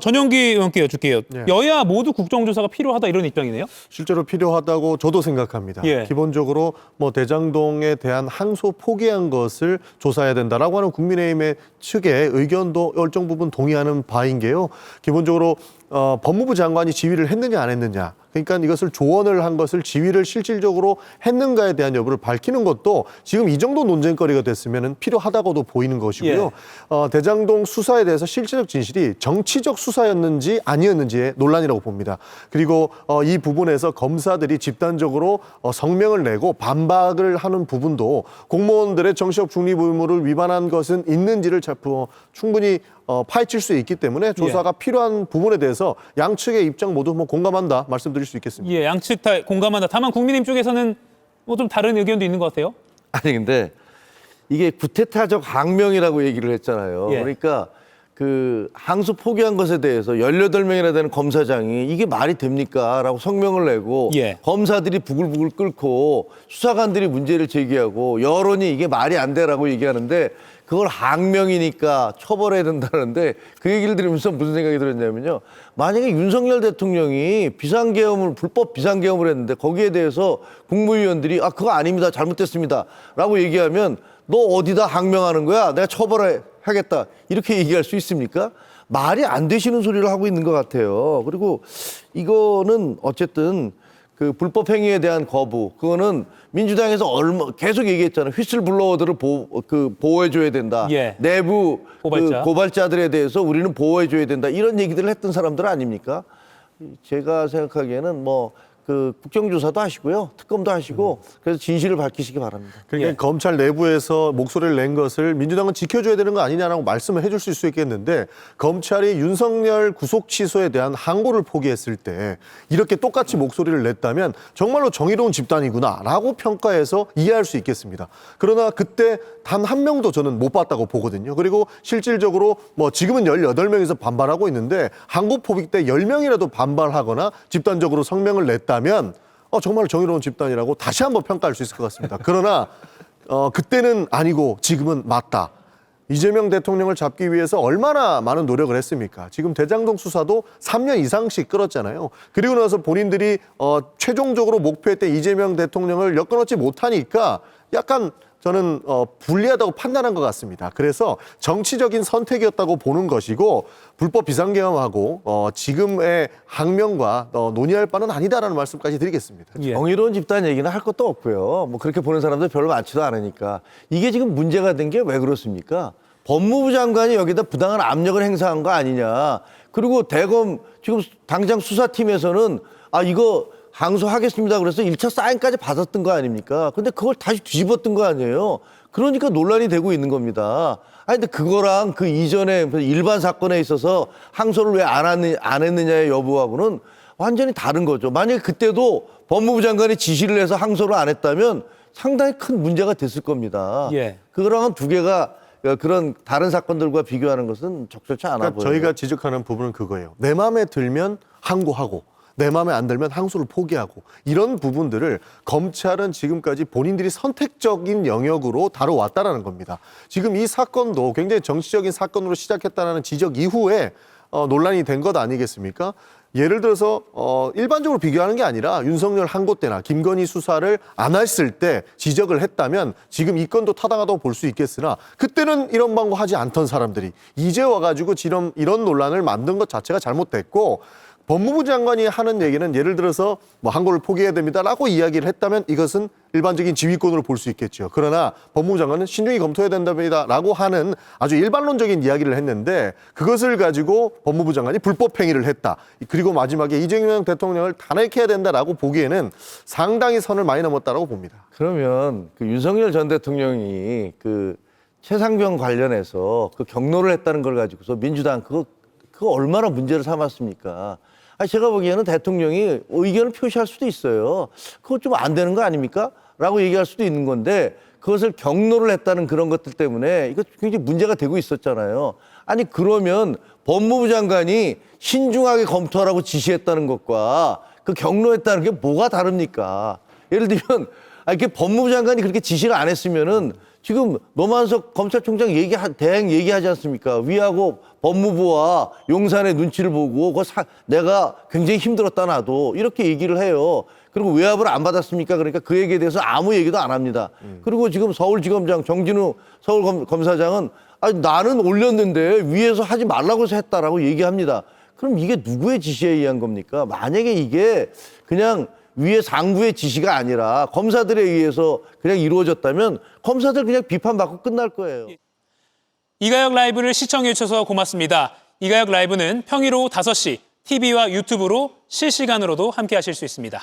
전용기 의원께 여쭐게요. 예. 여야 모두 국정조사가 필요하다 이런 입장이네요. 실제로 필요하다고 저도 생각합니다. 예. 기본적으로 뭐 대장동에 대한 항소 포기한 것을 조사해야 된다라고 하는 국민의힘의 측의 의견도 일정 부분 동의하는 바인 게요. 기본적으로 법무부 장관이 지휘를 했느냐 안 했느냐. 그러니까 이것을 조언을 한 것을 지휘를 실질적으로 했는가에 대한 여부를 밝히는 것도 지금 이 정도 논쟁거리가 됐으면 필요하다고도 보이는 것이고요. 대장동 수사에 대해서 실질적 진실이 정치적 수사였는지 아니었는지의 논란이라고 봅니다. 그리고 이 부분에서 검사들이 집단적으로 성명을 내고 반박을 하는 부분도 공무원들의 정치적 중립 의무를 위반한 것은 있는지를 충분히 파헤칠 수 있기 때문에 조사가 필요한 부분에 대해서 양측의 입장 모두 공감한다 말씀드릴 수 있겠습니다. 예, 양측 다 공감한다. 다만 국민의힘 쪽에서는 뭐 좀 다른 의견도 있는 것 같아요. 아니 근데 이게 구태타적 항명이라고 얘기를 했잖아요. 예. 그러니까 그 항소 포기한 것에 대해서 18명이나 되는 검사장이 이게 말이 됩니까? 라고 성명을 내고 예. 검사들이 부글부글 끓고 수사관들이 문제를 제기하고 여론이 이게 말이 안 돼라고 얘기하는데 그걸 항명이니까 처벌해야 된다는데 그 얘기를 들으면서 무슨 생각이 들었냐면요. 만약에 윤석열 대통령이 비상계엄을 불법 비상계엄을 했는데 거기에 대해서 국무위원들이 아 그거 아닙니다. 잘못됐습니다. 라고 얘기하면 너 어디다 항명하는 거야? 내가 처벌하겠다. 이렇게 얘기할 수 있습니까? 말이 안 되시는 소리를 하고 있는 것 같아요. 그리고 이거는 어쨌든 그 불법 행위에 대한 거부, 그거는 민주당에서 계속 얘기했잖아요. 휘슬 블로워들을 보호해줘야 된다. 예. 내부 고발자. 고발자들에 대해서 우리는 보호해줘야 된다. 이런 얘기들을 했던 사람들 아닙니까? 제가 생각하기에는 뭐 그 국정조사도 하시고요, 특검도 하시고 그래서 진실을 밝히시기 바랍니다. 그러니까 예. 검찰 내부에서 목소리를 낸 것을 민주당은 지켜줘야 되는 거 아니냐라고 말씀을 해줄 수 있겠는데 검찰이 윤석열 구속 취소에 대한 항고를 포기했을 때 이렇게 똑같이 목소리를 냈다면 정말로 정의로운 집단이구나라고 평가해서 이해할 수 있겠습니다. 그러나 그때 단 한 명도 저는 못 봤다고 보거든요. 그리고 실질적으로 뭐 지금은 18명에서 반발하고 있는데 항고 포기 때 10명이라도 반발하거나 집단적으로 성명을 냈다면 정말 정의로운 집단이라고 다시 한번 평가할 수 있을 것 같습니다. 그러나 그때는 아니고 지금은 맞다. 이재명 대통령을 잡기 위해서 얼마나 많은 노력을 했습니까? 지금 대장동 수사도 3년 이상씩 끌었잖아요. 그리고 나서 본인들이 최종적으로 목표했던 이재명 대통령을 엮어놓지 못하니까 약간 저는 불리하다고 판단한 것 같습니다. 그래서 정치적인 선택이었다고 보는 것이고 불법 비상계엄하고 지금의 항명과 논의할 바는 아니다라는 말씀까지 드리겠습니다. 예. 정의로운 집단 얘기는 할 것도 없고요. 뭐 그렇게 보는 사람들 별로 많지도 않으니까. 이게 지금 문제가 된 게 왜 그렇습니까? 법무부 장관이 여기다 부당한 압력을 행사한 거 아니냐. 그리고 대검 지금 당장 수사팀에서는 이거 항소하겠습니다. 그래서 1차 사인까지 받았던 거 아닙니까? 근데 그걸 다시 뒤집었던 거 아니에요? 그러니까 논란이 되고 있는 겁니다. 근데 그거랑 그 이전에 일반 사건에 있어서 항소를 왜 안 했느냐의 여부하고는 완전히 다른 거죠. 만약에 그때도 법무부 장관이 지시를 해서 항소를 안 했다면 상당히 큰 문제가 됐을 겁니다. 예. 그거랑은 두 개가 그런 다른 사건들과 비교하는 것은 적절치 않아 그러니까 보여요. 저희가 지적하는 부분은 그거예요. 내 마음에 들면 항고하고 내 마음에 안 들면 항소를 포기하고 이런 부분들을 검찰은 지금까지 본인들이 선택적인 영역으로 다뤄왔다라는 겁니다. 지금 이 사건도 굉장히 정치적인 사건으로 시작했다는 지적 이후에 논란이 된 것 아니겠습니까? 예를 들어서 일반적으로 비교하는 게 아니라 윤석열 항고 때나 김건희 수사를 안 했을 때 지적을 했다면 지금 이 건도 타당하다고 볼 수 있겠으나 그때는 이런 방법 하지 않던 사람들이 이제 와가지고 이런 논란을 만든 것 자체가 잘못됐고 법무부 장관이 하는 얘기는 예를 들어서 뭐 항고를 포기해야 됩니다라고 이야기를 했다면 이것은 일반적인 지휘권으로 볼 수 있겠죠. 그러나 법무부 장관은 신중히 검토해야 된답니다라고 하는 아주 일반론적인 이야기를 했는데 그것을 가지고 법무부 장관이 불법 행위를 했다. 그리고 마지막에 이재명 대통령을 탄핵해야 된다라고 보기에는 상당히 선을 많이 넘었다라고 봅니다. 그러면 그 윤석열 전 대통령이 그 최상병 관련해서 그 경로를 했다는 걸 가지고서 민주당 그거 얼마나 문제를 삼았습니까? 제가 보기에는 대통령이 의견을 표시할 수도 있어요. 그거 좀 안 되는 거 아닙니까? 라고 얘기할 수도 있는 건데 그것을 경로를 했다는 그런 것들 때문에 이거 굉장히 문제가 되고 있었잖아요. 아니 그러면 법무부 장관이 신중하게 검토하라고 지시했다는 것과 그 경로했다는 게 뭐가 다릅니까? 예를 들면 이렇게 법무부 장관이 그렇게 지시를 안 했으면은 지금 노만석 검찰총장 대행 얘기하지 않습니까? 위하고 법무부와 용산의 눈치를 보고 내가 굉장히 힘들었다 나도 이렇게 얘기를 해요. 그리고 외압을 안 받았습니까? 그러니까 그 얘기에 대해서 아무 얘기도 안 합니다. 그리고 지금 서울지검장 정진우 서울검사장은 아니, 나는 올렸는데 위에서 하지 말라고 해서 했다라고 얘기합니다. 그럼 이게 누구의 지시에 의한 겁니까? 만약에 이게 그냥 위에 상부의 지시가 아니라 검사들에 의해서 그냥 이루어졌다면 검사들 그냥 비판받고 끝날 거예요. 이가혁 라이브를 시청해 주셔서 고맙습니다. 이가혁 라이브는 평일 오후 5시 TV와 유튜브로 실시간으로도 함께 하실 수 있습니다.